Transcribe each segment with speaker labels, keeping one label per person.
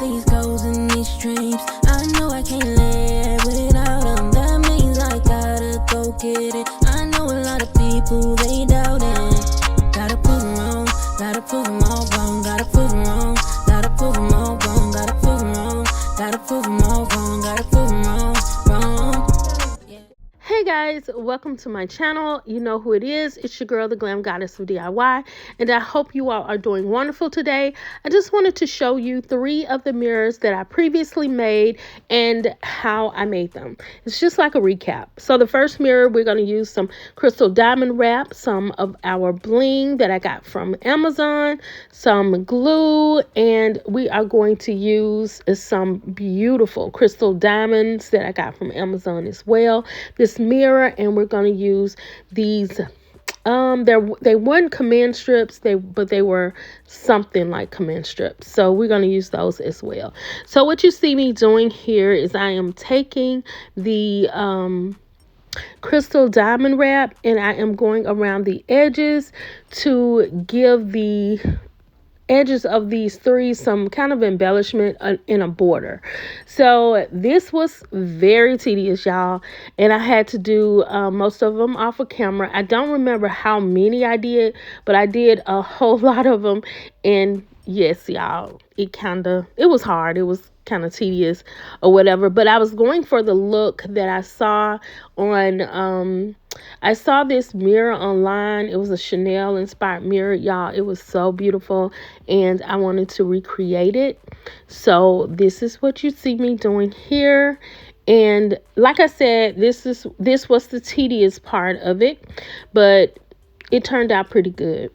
Speaker 1: these goals and these dreams. I know I can't live without them. That means I gotta go get it. I know a lot of people, they doubt it. Gotta prove them wrong, gotta prove them all wrong. Gotta prove them wrong, gotta prove them all wrong. Gotta prove them wrong, gotta prove them all wrong. Gotta prove them wrong, wrong.
Speaker 2: Hey guys, welcome to my channel. You know who it is. It's your girl, the Glam Goddess of DIY, and I hope you all are doing wonderful today. I just wanted to show you 3 of the mirrors that I previously made and how I made them. It's just like a recap. So the first mirror, we're going to use some crystal diamond wrap, some of our bling that I got from Amazon, some glue, and we are going to use some beautiful crystal diamonds that I got from Amazon as well. This mirror, and we're going to use these they weren't command strips, but they were something like command strips, so we're going to use those as well. So what you see me doing here is I am taking the crystal diamond wrap, and I am going around the edges to give the edges of these 3 some kind of embellishment in a border. So this was very tedious, y'all, and I had to do most of them off of camera. I don't remember how many I did, but I did a whole lot of them. And yes, y'all, it was hard. It was kind of tedious or whatever, but I was going for the look that I saw on I saw this mirror online. It was a Chanel inspired mirror, y'all. It was so beautiful, and I wanted to recreate it. So this is what you see me doing here. And like I said, this was the tedious part of it, but it turned out pretty good.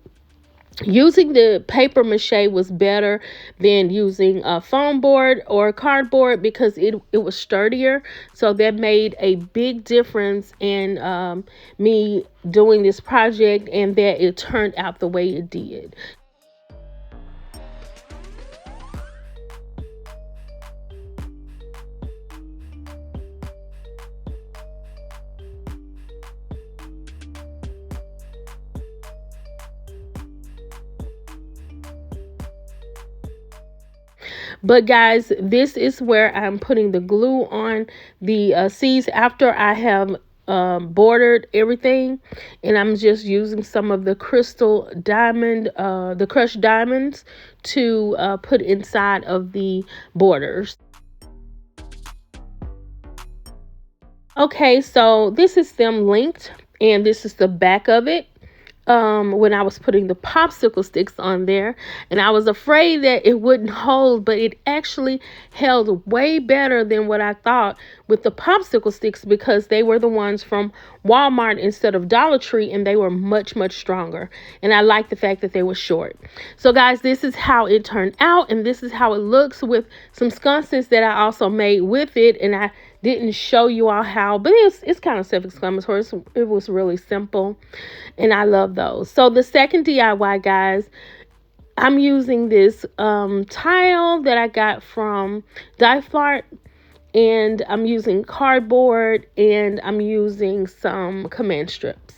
Speaker 2: Using the paper mache was better than using a foam board or cardboard because it was sturdier. So that made a big difference in me doing this project, and that it turned out the way it did. But guys, this is where I'm putting the glue on the C's after I have bordered everything, and I'm just using some of the crystal diamond, the crushed diamonds to put inside of the borders. Okay, so this is them linked, and this is the back of it. When I was putting the popsicle sticks on there, and I was afraid that it wouldn't hold, but it actually held way better than what I thought with the popsicle sticks, because they were the ones from Walmart instead of Dollar Tree, and they were much stronger, and I like the fact that they were short. So guys, this is how it turned out, and this is how it looks with some sconces that I also made with it, and I didn't show you all how, but it's kind of self-explanatory. It was really simple, and I love those. So the second DIY, guys, I'm using this tile that I got from diyhomedecor, and I'm using cardboard, and I'm using some command strips.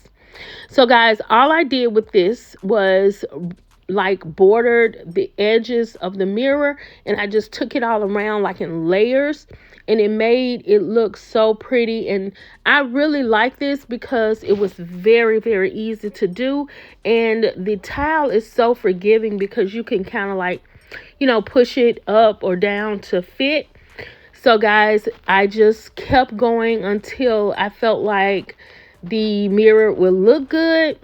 Speaker 2: So guys, all I did with this was like bordered the edges of the mirror, and I just took it all around like in layers, and it made it look so pretty. And I really like this because it was very easy to do, and the tile is so forgiving because you can kind of like, you know, push it up or down to fit. So guys, I just kept going until I felt like the mirror would look good,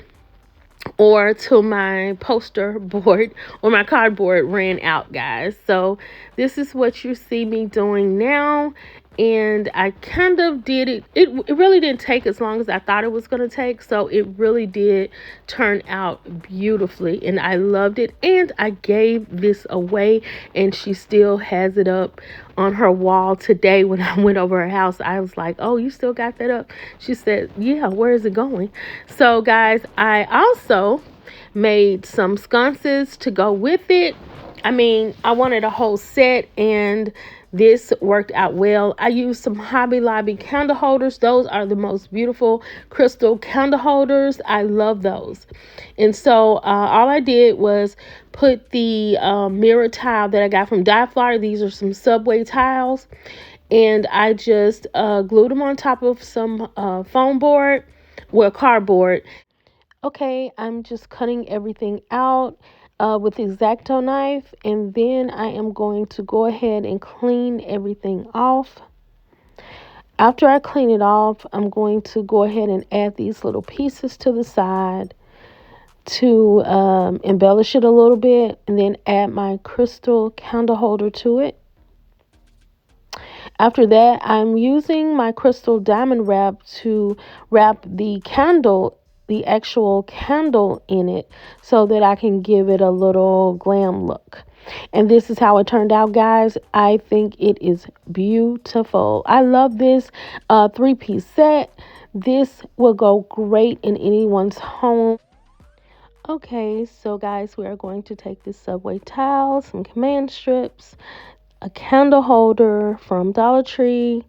Speaker 2: or till my poster board or my cardboard ran out, guys. So this is what you see me doing now, and I kind of did it. It really didn't take as long as I thought it was going to take, so it really did turn out beautifully, and I loved it. And I gave this away, and she still has it up on her wall today. When I went over her house, I was like, oh, you still got that up? She said, yeah, where is it going? So guys, I also made some sconces to go with it. I mean, I wanted a whole set, and this worked out well. I used some Hobby Lobby candle holders. Those are the most beautiful crystal candle holders. I love those. And so all I did was put the mirror tile that I got from Diyhomedecor. These are some Subway tiles. And I just glued them on top of some foam board, well, cardboard. Okay, I'm just cutting everything out with the X-Acto knife, and then I am going to go ahead and clean everything off. After I clean it off, I'm going to go ahead and add these little pieces to the side to embellish it a little bit, and then add my crystal candle holder to it. After that, I'm using my crystal diamond wrap to wrap the candle, the actual candle in it, so that I can give it a little glam look. And this is how it turned out, guys. I think it is beautiful. I love this three-piece set. This will go great in anyone's home. Okay, so guys, we are going to take this Subway tile, some command strips, a candle holder from Dollar Tree,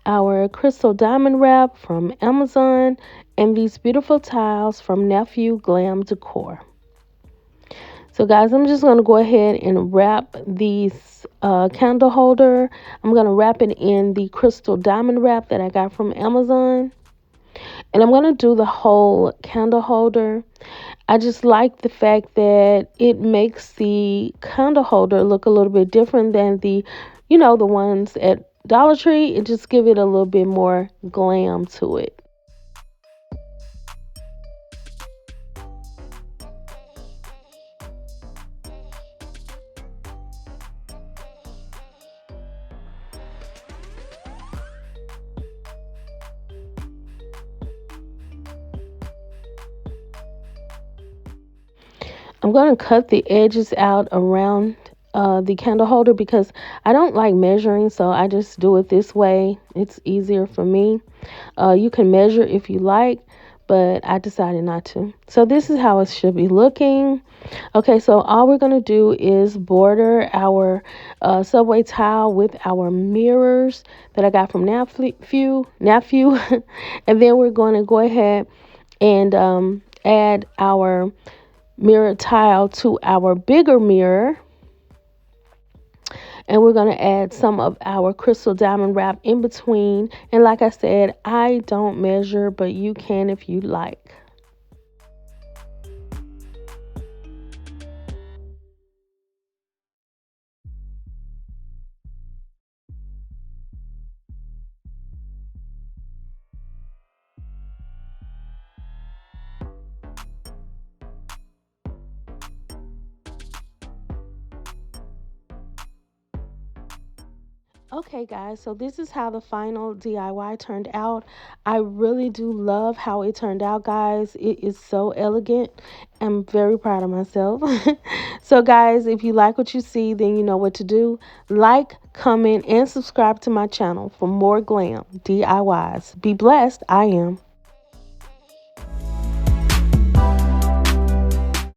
Speaker 2: our crystal diamond wrap from Amazon, and these beautiful tiles from Nephew Glam Decor. So guys, I'm just going to go ahead and wrap these candle holder. I'm going to wrap it in the crystal diamond wrap that I got from Amazon. And I'm going to do the whole candle holder. I just like the fact that it makes the candle holder look a little bit different than the ones at Dollar Tree. It just give it a little bit more glam to it. I'm going to cut the edges out around the candle holder because I don't like measuring, so I just do it this way. It's easier for me. You can measure if you like, but I decided not to. So this is how it should be looking. Okay, so all we're going to do is border our Subway tile with our mirrors that I got from Nephew. And then we're going to go ahead and add our mirror tile to our bigger mirror, and we're going to add some of our crystal diamond wrap in between. And like I said, I don't measure, but you can if you like. Okay guys, so this is how the final DIY turned out. I really do love how it turned out, guys. It is so elegant. I'm very proud of myself. So guys, if you like what you see, then you know what to do. Like, comment, and subscribe to my channel for more glam DIYs. Be blessed. I am.